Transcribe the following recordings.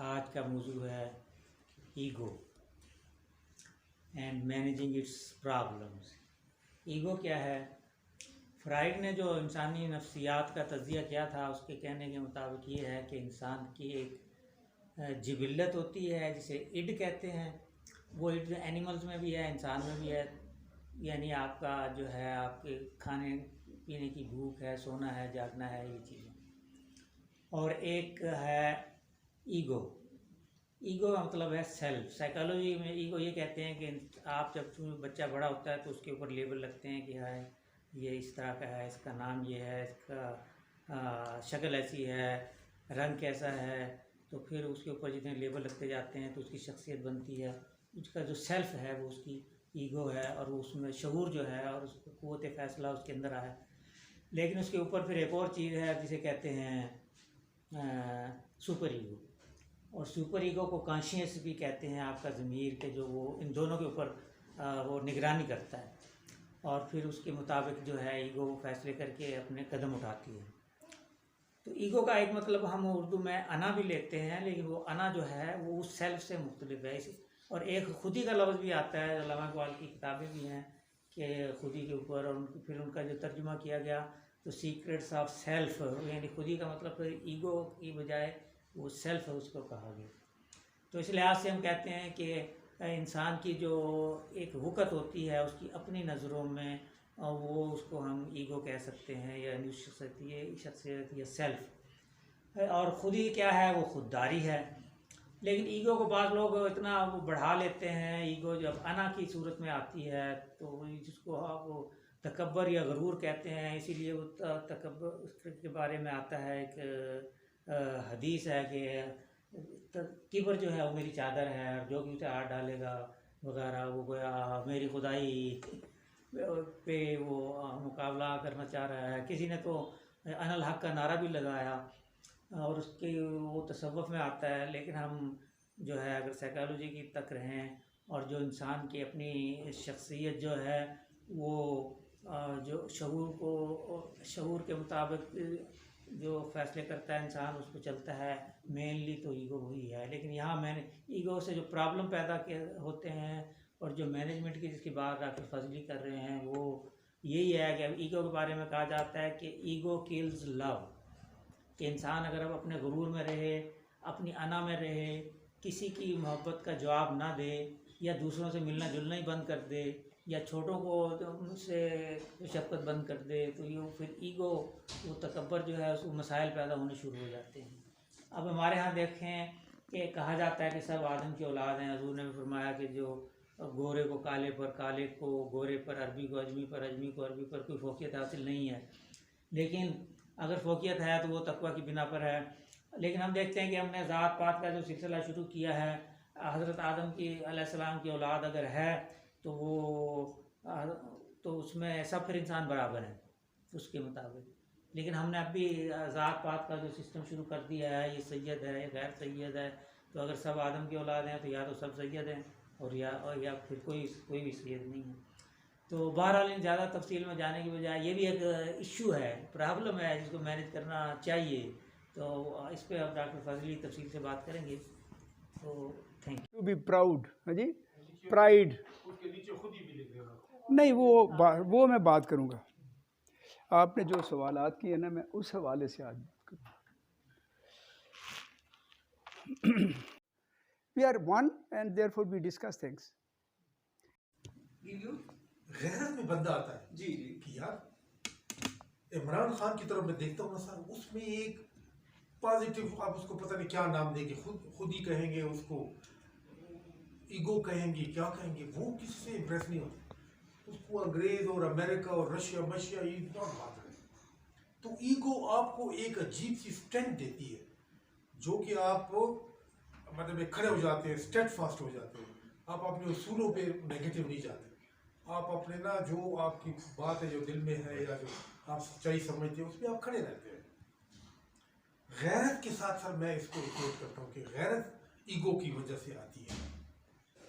آج کا موضوع ہے ego and managing its problems. Ego کیا ہے؟ فرائڈ نے جو انسانی نفسیات کا تجزیہ کیا تھا، اس کے کہنے کے مطابق یہ ہے کہ انسان کی ایک جبلت ہوتی ہے جسے اڈ کہتے ہیں۔ وہ اڈ اینیملز میں بھی ہے، انسان میں بھی ہے، یعنی آپ کا جو ہے آپ کے کھانے پینے کی بھوک ہے، سونا ہے، جاگنا ہے، یہ چیزیں۔ اور ایک ہے ایگو۔ ایگو کا مطلب ہے سیلف۔ سائیکالوجی میں ایگو یہ کہتے ہیں کہ آپ جب بچہ بڑا ہوتا ہے تو اس کے اوپر لیبل لگتے ہیں کہ ہائے یہ اس طرح کا ہے، اس کا نام یہ ہے، اس کا شکل ایسی ہے، رنگ کیسا ہے، تو پھر اس کے اوپر جتنے لیبل لگتے جاتے ہیں تو اس کی شخصیت بنتی ہے۔ اس کا جو سیلف ہے وہ اس کی ایگو ہے، اور وہ اس میں شعور جو ہے اور اس کو قوت فیصلہ اس کے اندر آیا۔ لیکن اس کے اوپر پھر ایک اور چیز ہے جسے کہتے ہیں سپر ایگو، اور سپر ایگو کو کانشیس بھی کہتے ہیں، آپ کا ضمیر کے جو وہ ان دونوں کے اوپر وہ نگرانی کرتا ہے، اور پھر اس کے مطابق جو ہے ایگو فیصلے کر کے اپنے قدم اٹھاتی ہے۔ تو ایگو کا ایک مطلب ہم اردو میں انا بھی لیتے ہیں، لیکن وہ انا جو ہے وہ اس سیلف سے مختلف ہے۔ اور ایک خودی کا لفظ بھی آتا ہے، علامہ اقبال کی کتابیں بھی ہیں کہ خودی کے اوپر، اور پھر ان کا جو ترجمہ کیا گیا تو سیکریٹس آف سیلف، یعنی خودی کا مطلب ایگو کی بجائے وہ سیلف ہے، اس کو کہا گیا۔ تو اس لحاظ سے ہم کہتے ہیں کہ انسان کی جو ایک وقت ہوتی ہے اس کی اپنی نظروں میں، وہ اس کو ہم ایگو کہہ سکتے ہیں، یعنی شخصیت یا سیلف۔ اور خودی کیا ہے؟ وہ خودداری ہے۔ لیکن ایگو کو بعض لوگ اتنا وہ بڑھا لیتے ہیں، ایگو جب انا کی صورت میں آتی ہے تو جس کو آپ وہ تکبر یا غرور کہتے ہیں، اسی لیے وہ تکبر اس کے بارے میں آتا ہے۔ ایک حدیث ہے کہ کبر جو ہے وہ میری چادر ہے، اور جو بھی اسے ہاتھ ڈالے گا وغیرہ وہ گویا میری خدائی پہ وہ مقابلہ کرنا چاہ رہا ہے۔ کسی نے تو انا الحق کا نعرہ بھی لگایا، اور اس کے وہ تصوف میں آتا ہے۔ لیکن ہم جو ہے اگر سائیکالوجی کی تک رہیں، اور جو انسان کی اپنی شخصیت جو ہے وہ جو شعور کے مطابق جو فیصلے کرتا ہے انسان، اس پہ چلتا ہے، مینلی تو ایگو وہی ہے۔ لیکن یہاں میں نے ایگو سے جو پرابلم پیدا ہوتے ہیں، اور جو مینجمنٹ کی جس کی بات ڈاکٹر فضلی کر رہے ہیں، وہ یہی ہے کہ ایگو کے بارے میں کہا جاتا ہے کہ ایگو کلز لو، کہ انسان اگر اب اپنے غرور میں رہے، اپنی انا میں رہے، کسی کی محبت کا جواب نہ دے، یا دوسروں سے ملنا جلنا ہی بند کر دے، یا چھوٹوں کو ان سے شفقت بند کر دے، تو یہ پھر ایگو وہ تکبر جو ہے اس کو مسائل پیدا ہونے شروع ہو جاتے ہیں۔ اب ہمارے ہاں دیکھیں کہ کہا جاتا ہے کہ سب آدم کی اولاد ہیں۔ حضور نے بھی فرمایا کہ جو گورے کو کالے پر، کالے کو گورے پر، عربی کو اجمی پر، اجمی کو عربی پر کوئی فوقیت حاصل نہیں ہے۔ لیکن اگر فوقیت ہے تو وہ تقویٰ کی بنا پر ہے۔ لیکن ہم دیکھتے ہیں کہ ہم نے ذات پات کا جو سلسلہ شروع کیا ہے، حضرت آدم کی علیہ السلام کی اولاد اگر ہے تو اس میں سب پھر انسان برابر ہیں اس کے مطابق۔ لیکن ہم نے اب بھی ذات پات کا جو سسٹم شروع کر دیا ہے، یہ سید ہے، یہ غیر سید ہے، تو اگر سب آدم کی اولاد ہیں تو یا تو سب سید ہیں، اور یا پھر کوئی بھی سید نہیں ہے۔ تو بہرحال زیادہ تفصیل میں جانے کی بجائے یہ بھی ایک ایشو ہے، پرابلم ہے جس کو مینیج کرنا چاہیے۔ تو اس پہ اب ڈاکٹر فضلی تفصیل سے بات کریں گے۔ تو thank you. To be proud, ہاں جی، پرائڈ نہیں، وہ میں بات کروں گا۔ آپ نے جو سوالات کیے نا، میں اس حوالے سے آج بات کروں گا۔ We are one and therefore we discuss things. غیرت میں بندہ آتا ہے جی کہ یار عمران خان کی طرف میں دیکھتا ہوں نا سر، اس میں ایک پازیٹیو، آپ اس کو پتہ نہیں کیا نام دیں گے، خود ہی کہیں گے اس کو، ایگو کہیں گے، کیا کہیں گے، وہ کسی سے امپریس نہیں ہوتا۔ اس کو انگریز اور امریکہ اور رشیا یہ بہت بات ہے۔ تو ایگو آپ کو ایک عجیب سی اسٹرینتھ دیتی ہے، جو کہ آپ مطلب کھڑے ہو جاتے ہیں، اسٹیڈ فاسٹ ہو جاتے ہیں، آپ اپنے اصولوں پہ نیگیٹو نہیں جاتے، آپ اپنے نا جو آپ کی بات ہے جو دل میں ہے یا جو آپ سچائی سمجھتے ہیں اس پہ آپ کھڑے رہتے ہیں۔ غیرت کے ساتھ ساتھ میں اس کو اکویٹ کرتا ہوں کہ غیرت ایگو کی وجہ سے آتی ہے۔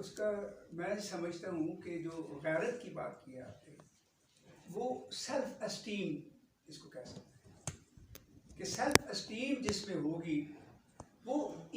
اس کا میں سمجھتا ہوں کہ جو غیرت کی بات کی آپ نے، وہ سیلف اسٹیم اس کو کہہ سکتے ہیں، کہ سیلف اسٹیم جس میں ہوگی وہ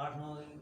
8-9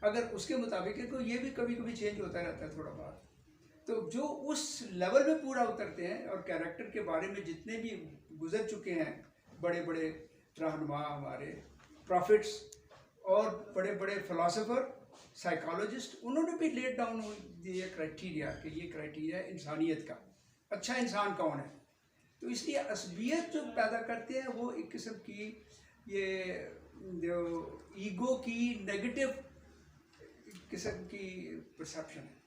اگر اس کے مطابق ہے تو یہ بھی کبھی کبھی چینج ہوتا رہتا ہے تھوڑا بہت. تو جو اس لیول میں پورا اترتے ہیں اور کیریکٹر کے بارے میں جتنے بھی گزر چکے ہیں بڑے بڑے رہنما ہمارے پرافٹس اور بڑے بڑے فلاسفر سائیکالوجسٹ, انہوں نے بھی لیٹ ڈاؤن یہ کرائٹیریا کہ یہ کرائٹیریا ہے انسانیت کا, اچھا انسان کون ہے. تو اس لیے عصبیت جو پیدا کرتے ہیں وہ ایک قسم کی یہ جو ایگو کی نیگیٹو قسم کی پرسیپشن ہے.